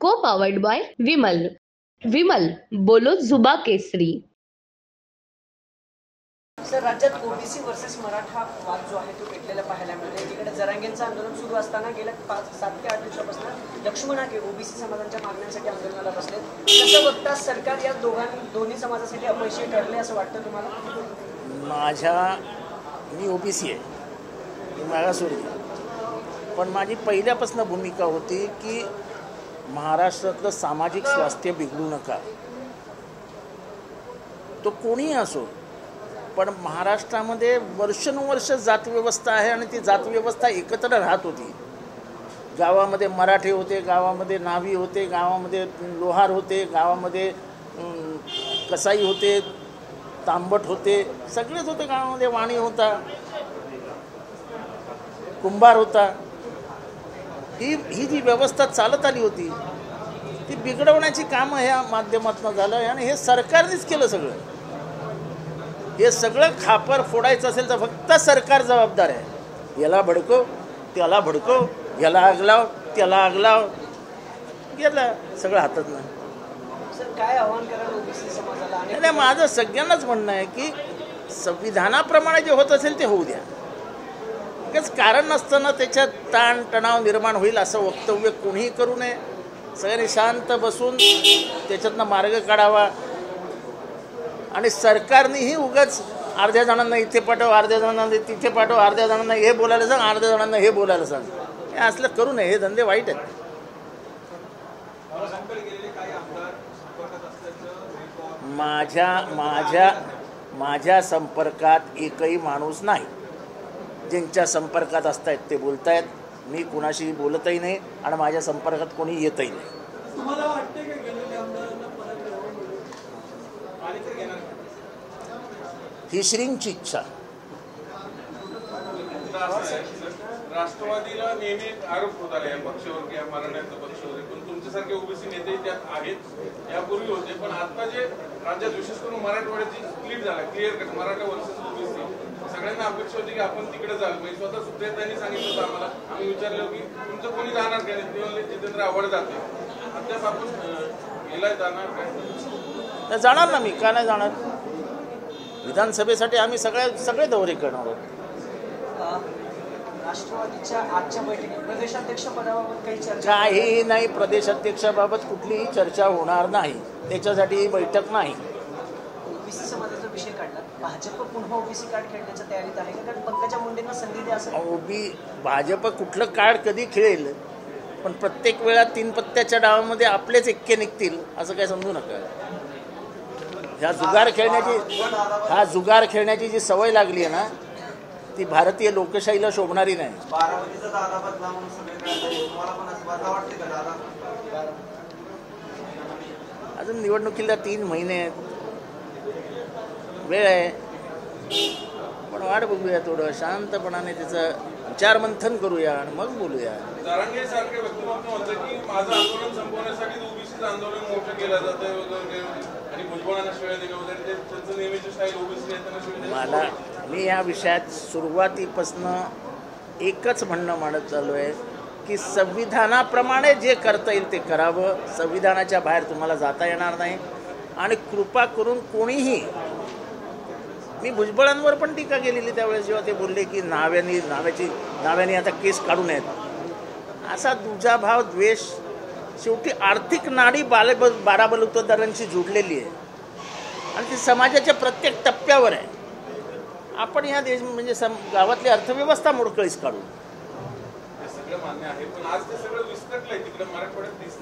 को powered by Vimal. Vimal बोलो जुबा केसरी. सर, राज्यात ओबीसी वर्सेस मराठा वाद जो आहे तो पेटलेला पाहायला मिळतो. एकीकडे जरांगेंचं आंदोलन सुरू असताना गेल्या 7 ते 8 दिवसापासून लक्ष्मण हाके ओबीसी समाजाच्या मागण्यांसाठी आंदोलनाला बसले. कसं बघता सरकार या दोन्ही समाजासाठी अपयशी ठरले असं वाटतं तुम्हाला? मी ओबीसी आहे, मी मागासवर्गीय, पण माझी पहिल्यापासून भूमिका होती की महाराष्ट्रातलं सामाजिक स्वास्थ्य बिघडू नका. तो कोणीही असो, पण महाराष्ट्रामध्ये वर्षानुवर्ष जातव्यवस्था आहे आणि ती जातव्यवस्था एकत्र राहत होती. गावामध्ये मराठे होते, गावामध्ये न्हावी होते, गावामध्ये लोहार होते, गावामध्ये कसाई होते, तांबट होते, सगळेच होते गावामध्ये. वाणी होता, कुंभार होता. ही जी व्यवस्था चालत आली होती ती बिघडवण्याची कामं ह्या माध्यमातून झालं आणि हे सरकारनेच केलं. हे सगळं खापर फोडायचं असेल तर फक्त सरकार जबाबदार आहे. याला भडकव, त्याला भडकव, याला आग लाव, त्याला आग लाव, गेलं सगळं हातात नाही. काय आव्हान कराल ओबीसी समाजाला? नाही, माझं सगळ्यांनाच म्हणणं आहे की संविधानाप्रमाणे जे होत असेल ते होऊ द्या. उगाच कारण नसताना त्याच्यात ताण तणाव निर्माण होईल असं वक्तव्य कोणीही करू नये. सगळ्यांनी शांत बसून त्याच्यातनं मार्ग काढावा. आणि सरकारनेही उगाच अर्ध्या जणांना इथे पाठव, अर्ध्या जणांना तिथे पाठव, अर्ध्या जणांना हे बोलायला सांग, अर्ध्या जणांना हे बोलायला सांग, हे असलं करू नये. हे धंदे वाईट आहेत. माझ्या संपर्कात एकही माणूस नाही. ज्यांच्या संपर्कात असतायत ते बोलतायत. मी कुणाशी बोलतही नाही आणि माझ्या संपर्कात कोणी येतही नाही. ही श्रींची इच्छा. राष्ट्रवादीला नेहमी आरोप होत आले या पक्षावर की मराठ्यांचा पक्षावर, पण तुमच्यासारखे ओबीसी नेते त्यात आहेत, यापूर्वी होते. पण आता जे राज्यात विशेष करून मराठवाड्याची clear cut Maratha versus OBC, सगळ्यांना अपेक्षा होती की आपण तिकडे जाल. म्हणजे स्वतः सुप्रियाताईंनी सांगितलं होतं आम्हाला, आम्ही विचारलं की तुमचं कोणी जाणार काय, ते म्हणले जितेंद्र आव्हाड जाते. अद्याप आपण गेलाय, जाणार काय? जाणार ना, मी का नाही जाणार. विधानसभेसाठी आम्ही सगळे दौरे करणार आहोत. राष्ट्रवादीच्या आजच्या बैठकीत प्रदेशाध्यक्ष पदाबाबत काही चर्चा? काही नाही, प्रदेशाध्यक्षाबाबत कुठलीही चर्चा होणार नाही. त्याच्यासाठी ही बैठक नाही. ओबीसी समाजाचा विषय काढला, भाजप पुन्हा ओबीसी कार्ड खेळण्याच्या तयारीत आहे का? कारण पंकजा मुंडेंना संधी द्या असं. भाजप कुठलं कार्ड कधी खेळेल, पण प्रत्येक वेळा 3 पत्त्याच्या डावामध्ये आपलेच एक्के निघतील असं काय समजू नका. ह्या जुगार खेळण्याची जी सवय लागली आहे ना, ती भारतीय लोकशाहीला शोभणारी नाही. अजून निवडणुकीला 3 महिने आहेत, वेळ आहे. पण वाट बघूया, थोडं शांतपणाने त्याचं विचार मंथन करूया आणि मग बोलूया. जरांगे सारखे व्यक्तिमत्व म्हणतात की माझं आंदोलन संपवण्यासाठी ओबीसीचं आंदोलन मोठं केलं जातं वगैरे आणि भुजबळांना शिवाय दिल्या वगैरे, त्यांचं नेहमीची स्टाईल ओबीसी नेत्यांना शिवाय. मी या विषयात सुरुवातीपासून एकच म्हणणं मांडत चालू आहे की संविधानाप्रमाणे जे करता येईल ते करावं. संविधानाच्या बाहेर तुम्हाला जाता येणार नाही. आणि कृपा करून कोणीही, मी भुजबळांवर पण टीका केलेली त्यावेळेस जेव्हा ते बोलले की नाव्याने आता केस काढू नयेत. असा दुजाभाव, द्वेष, शेवटी आर्थिक नाडी बाराबलुतेदारांशी जुडलेली आहे आणि ती समाजाच्या प्रत्येक टप्प्यावर आहे. आपण ह्या म्हणजे गावातली अर्थव्यवस्था मोडकळीस काढू.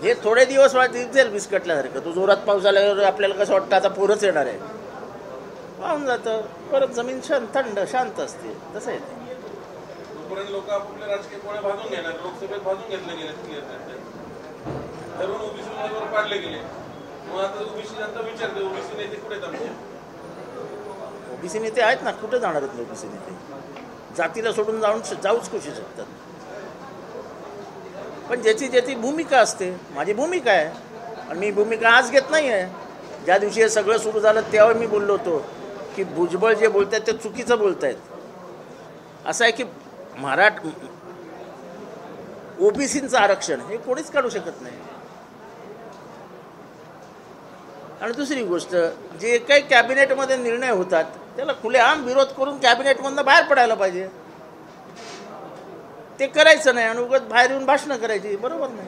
हे थोडे दिवस दिसेल विस्कटल्यासारखं. तो जोरात पाऊस आल्यावर आपल्याला कसं वाटतं आता पूरच येणार आहे, वाहून जातं, परत जमीन थंड शांत असते. तसं आहे ते. लोक आपापल्या राजकीय कोण्या भाजून घेणार, लोकसभेत भाजून घेतले गेले, तरुण ओबीसी उमेदवार काढले गेले. मग आता ओबीसी जनता विचारते ओबीसी नेते कुठे आहेत? ओबीसी नेते आहेत ना, कुठे जाणार आहेत ओबीसी नेते? जातीला सोडून जाऊच करू शकतात. पण ज्याची भूमिका असते, माझी भूमिका आहे आणि मी भूमिका आज घेत नाही आहे. ज्या दिवशी हे सगळं सुरू झालं तेव्हा मी बोललो होतो की भुजबळ जे बोलत आहेत ते चुकीचं बोलत आहेत. असं आहे की ओबीसींचं आरक्षण हे कोणीच काढू शकत नाही. आणि दुसरी गोष्ट, जे काही कॅबिनेटमध्ये निर्णय होतात त्याला खुलेआम विरोध करून कॅबिनेटमधनं बाहेर पडायला पाहिजे. ते करायचं नाही आणि उगाच बाहेर येऊन भाषणं करायची, बरोबर नाही.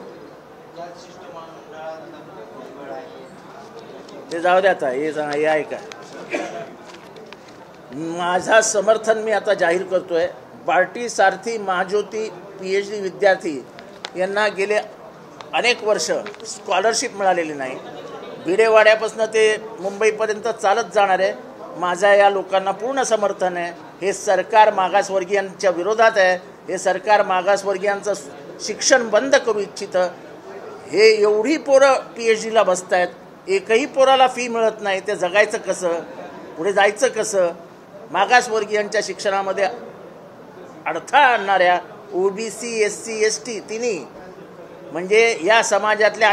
ते जाऊ द्या आता, हे ऐका, माझा समर्थन मी आता जाहीर करतोय. बार्टी सारथी महाज्योती PhD विद्यार्थी यांना गेले अनेक वर्ष स्कॉलरशिप मिळालेली नाही. भिडेवाड्यापासून ते मुंबईपर्यंत चालत जाणार आहे. माझा या लोकांना पूर्ण समर्थन आहे. हे सरकार मागासवर्गीयांच्या विरोधात आहे. हे सरकार मागासवर्गीयांचं शिक्षण बंद करू इच्छितं. हे एवढी पोरं PhDला बसत आहेत, एकही पोराला फी मिळत नाही. ते जगायचं कसं, पुढे जायचं कसं? मागासवर्गीयांच्या शिक्षणामध्ये अडथळा आणणाऱ्या OBC SC ST तिन्ही म्हणजे या समाजातल्या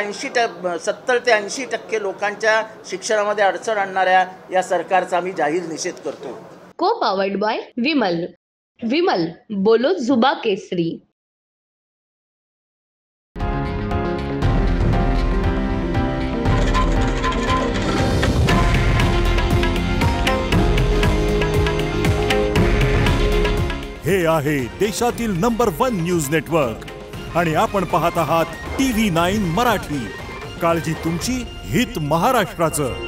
70 ते 80% लोकांच्या शिक्षणामध्ये अडचण आणणाऱ्या या सरकारचा मी जाहीर निषेध करतो. को पावर्ड बाय विमल. विमल बोलो जुबा केसरी. हे आहे देशातील नंबर 1 न्यूज नेटवर्क आणि आपण पाहत आहात TV9 मराठी. काळजी तुमची, हित महाराष्ट्राचं.